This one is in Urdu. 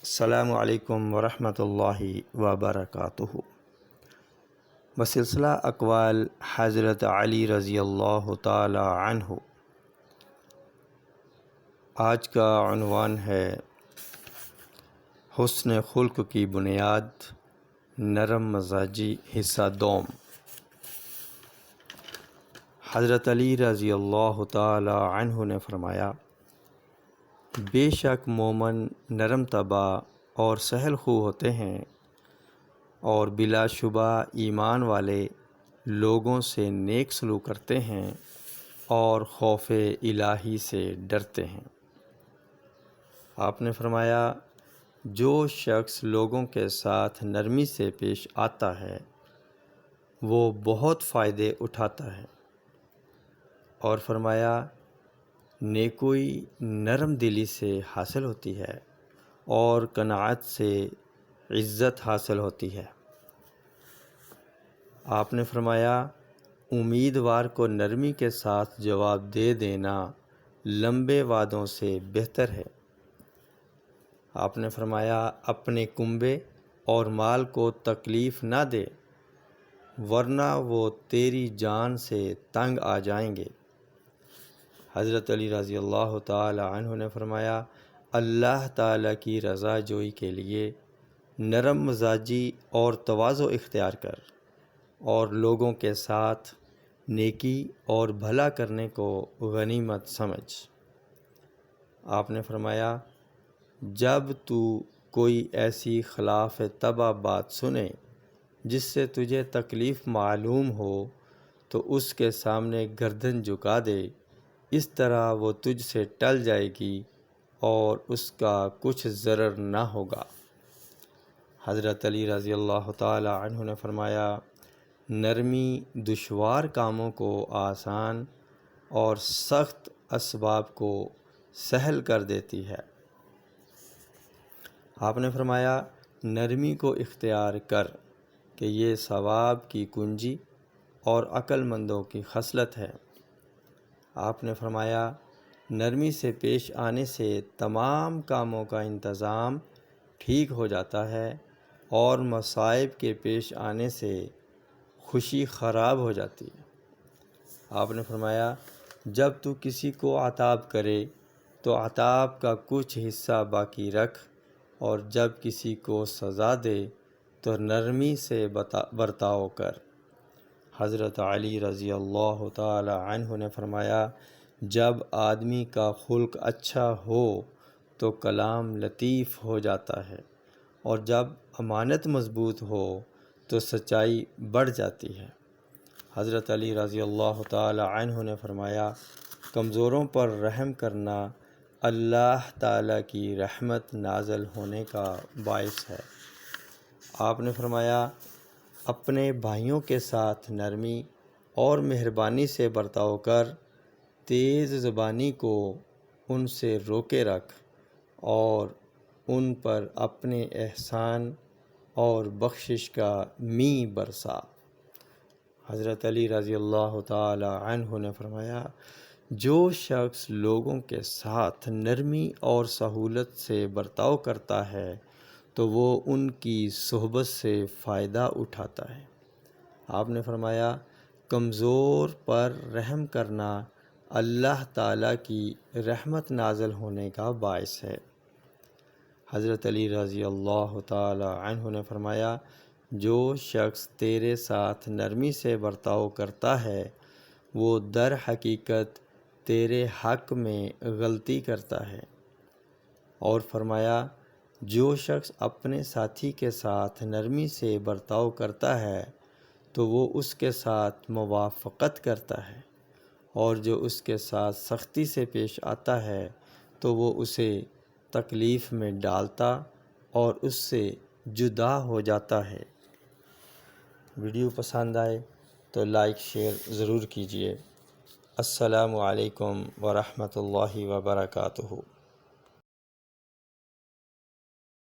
السلام علیکم ورحمۃ اللہ وبرکاتہ۔ بسلسلہ اقوال حضرت علی رضی اللہ تعالی عنہ، آج کا عنوان ہے حسن خلق کی بنیاد، نرم مزاجی، حصہ دوم۔ حضرت علی رضی اللہ تعالی عنہ نے فرمایا، بے شک مومن نرم طبع اور سہل خو ہوتے ہیں، اور بلا شبہ ایمان والے لوگوں سے نیک سلوک کرتے ہیں اور خوف الہی سے ڈرتے ہیں۔ آپ نے فرمایا، جو شخص لوگوں کے ساتھ نرمی سے پیش آتا ہے وہ بہت فائدے اٹھاتا ہے، اور فرمایا نیکوئی نرم دلی سے حاصل ہوتی ہے اور قناعت سے عزت حاصل ہوتی ہے۔ آپ نے فرمایا، امیدوار کو نرمی کے ساتھ جواب دے دینا لمبے وعدوں سے بہتر ہے۔ آپ نے فرمایا، اپنے کنبے اور مال کو تکلیف نہ دے، ورنہ وہ تیری جان سے تنگ آ جائیں گے۔ حضرت علی رضی اللہ تعالی عنہ نے فرمایا، اللہ تعالیٰ کی رضا جوئی کے لیے نرم مزاجی اور تواضع اختیار کر، اور لوگوں کے ساتھ نیکی اور بھلا کرنے کو غنیمت سمجھ۔ آپ نے فرمایا، جب تو کوئی ایسی خلاف طبع بات سنے جس سے تجھے تکلیف معلوم ہو تو اس کے سامنے گردن جھکا دے، اس طرح وہ تجھ سے ٹل جائے گی اور اس کا کچھ ضرر نہ ہوگا۔ حضرت علی رضی اللہ تعالی عنہ نے فرمایا، نرمی دشوار کاموں کو آسان اور سخت اسباب کو سہل کر دیتی ہے۔ آپ نے فرمایا، نرمی کو اختیار کر کہ یہ ثواب کی کنجی اور عقل مندوں کی خصلت ہے۔ آپ نے فرمایا، نرمی سے پیش آنے سے تمام کاموں کا انتظام ٹھیک ہو جاتا ہے، اور مصائب کے پیش آنے سے خوشی خراب ہو جاتی ہے۔ آپ نے فرمایا، جب تو کسی کو عتاب کرے تو عتاب کا کچھ حصہ باقی رکھ، اور جب کسی کو سزا دے تو نرمی سے برتاؤ کر۔ حضرت علی رضی اللہ تعالی عنہ نے فرمایا، جب آدمی کا خلق اچھا ہو تو کلام لطیف ہو جاتا ہے، اور جب امانت مضبوط ہو تو سچائی بڑھ جاتی ہے۔ حضرت علی رضی اللہ تعالی عنہ نے فرمایا، کمزوروں پر رحم کرنا اللہ تعالیٰ کی رحمت نازل ہونے کا باعث ہے۔ آپ نے فرمایا، اپنے بھائیوں کے ساتھ نرمی اور مہربانی سے برتاؤ کر، تیز زبانی کو ان سے روکے رکھ، اور ان پر اپنے احسان اور بخشش کا مینہ برسا۔ حضرت علی رضی اللہ تعالی عنہ نے فرمایا، جو شخص لوگوں کے ساتھ نرمی اور سہولت سے برتاؤ کرتا ہے تو وہ ان کی صحبت سے فائدہ اٹھاتا ہے۔ آپ نے فرمایا، کمزور پر رحم کرنا اللہ تعالیٰ کی رحمت نازل ہونے کا باعث ہے۔ حضرت علی رضی اللہ تعالی عنہ نے فرمایا، جو شخص تیرے ساتھ نرمی سے برتاؤ کرتا ہے وہ در حقیقت تیرے حق میں غلطی کرتا ہے۔ اور فرمایا، جو شخص اپنے ساتھی کے ساتھ نرمی سے برتاؤ کرتا ہے تو وہ اس کے ساتھ موافقت کرتا ہے، اور جو اس کے ساتھ سختی سے پیش آتا ہے تو وہ اسے تکلیف میں ڈالتا اور اس سے جدا ہو جاتا ہے۔ ویڈیو پسند آئے تو لائک شیئر ضرور کیجیے۔ السلام علیکم ورحمۃ اللہ وبرکاتہ۔